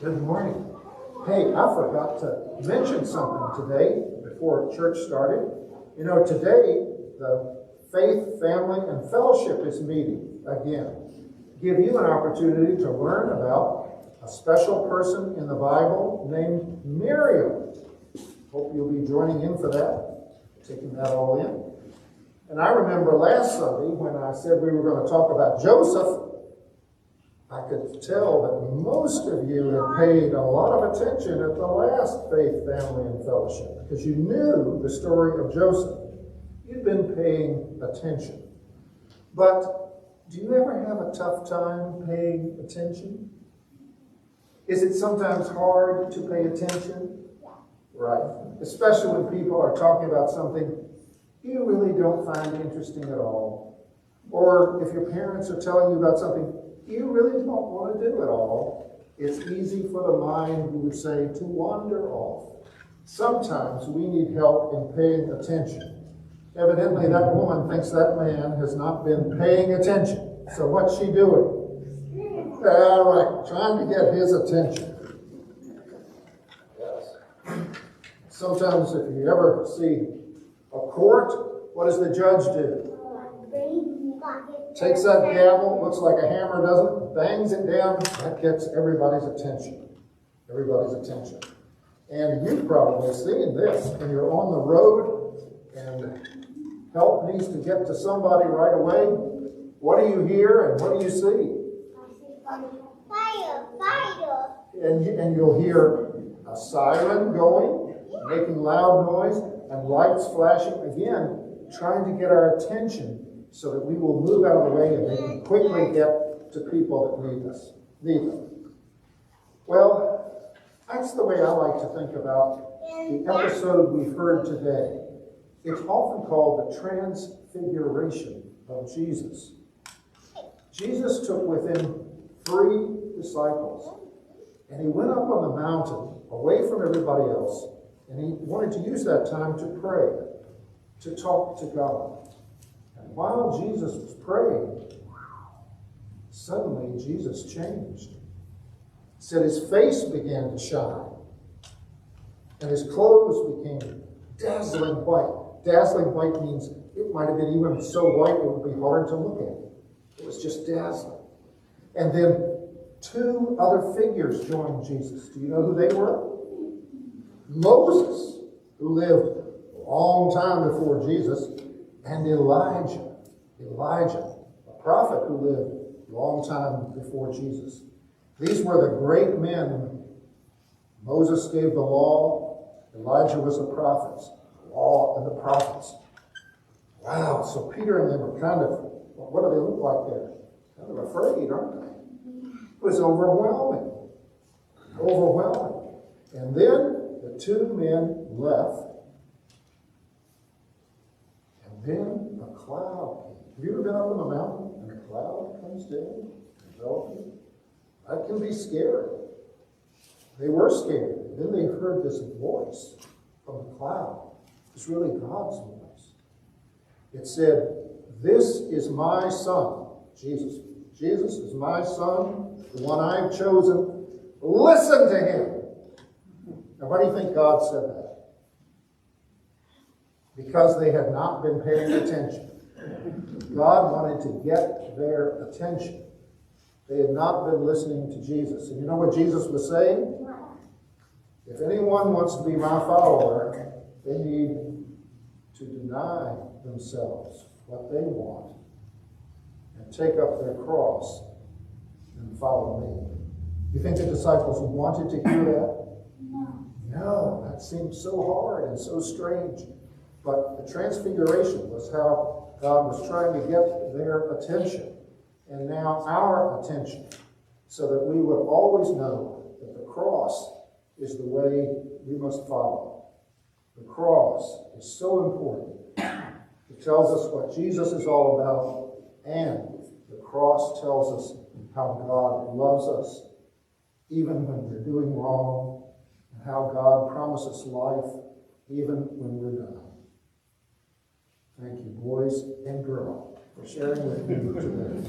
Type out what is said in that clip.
Good morning. Hey, I forgot to mention something today before church started. You know, today the Faith, Family, and Fellowship is meeting again. Give you an opportunity to learn about a special person in the Bible named Miriam. Hope you'll be joining in for that, taking that all in. And I remember last Sunday when I said we were going to talk about Joseph, I could tell that most of you had paid a lot of attention at the last Faith, Family, and Fellowship because you knew the story of Joseph. You'd been paying attention. But do you ever have a tough time paying attention? Is it sometimes hard to pay attention? Right. Especially when people are talking about something you really don't find interesting at all. Or if your parents are telling you about something you really don't want to do at all, it's easy for the mind, we would say, to wander off. Sometimes we need help in paying attention. Evidently, that woman thinks that man has not been paying attention. So what's she doing? All right, trying to get his attention. Yes. Sometimes if you ever see a court, what does the judge do? Takes that gavel, looks like a hammer, doesn't it? Bangs it down, that gets everybody's attention. Everybody's attention. And you've probably seen this when you're on the road and help needs to get to somebody right away. What do you hear and what do you see? Fire! And you'll hear a siren going, making loud noise, and lights flashing, again, trying to get our attention so that we will move out of the way and they can quickly get to people that need them. Well, that's the way I like to think about the episode we've heard today. It's often called the Transfiguration of Jesus. Jesus took with him 3 disciples, and he went up on the mountain away from everybody else, and he wanted to use that time to pray, to talk to God. And while Jesus was praying, suddenly Jesus changed. It said his face began to shine, and his clothes became dazzling white. Dazzling white means it might have been even so white it would be hard to look at. It was just dazzling. And then 2 other figures joined Jesus. Do you know who they were? Moses, who lived a long time before Jesus, and Elijah, a prophet who lived a long time before Jesus. These were the great men. Moses gave the law. Elijah was the prophets. The law and the prophets. Wow, so Peter and them are kind of, what do they look like there? Kind of afraid, aren't they? It was overwhelming. Overwhelming. And then the 2 men left. And then a cloud came. Have you ever been up on a mountain and a cloud comes down and envelops you? That can be scary. They were scared. Then they heard this voice from the cloud. It's really God's voice. It said, "This is my son," Jesus. Jesus is my son, the one I've chosen. Listen to him. Now, why do you think God said that? Because they had not been paying attention. God wanted to get their attention. They had not been listening to Jesus. And you know what Jesus was saying? If anyone wants to be my follower, they need to deny themselves what they want and take up their cross and follow me. You think the disciples wanted to hear that? No, that seemed so hard and so strange. But the Transfiguration was how God was trying to get their attention, and now our attention, so that we would always know that the cross is the way we must follow. The cross is so important. It tells us what Jesus is all about, and the cross tells us how God loves us, even when we're doing wrong, and how God promises life, even when we're not. Thank you, boys and girls, for sharing with me today.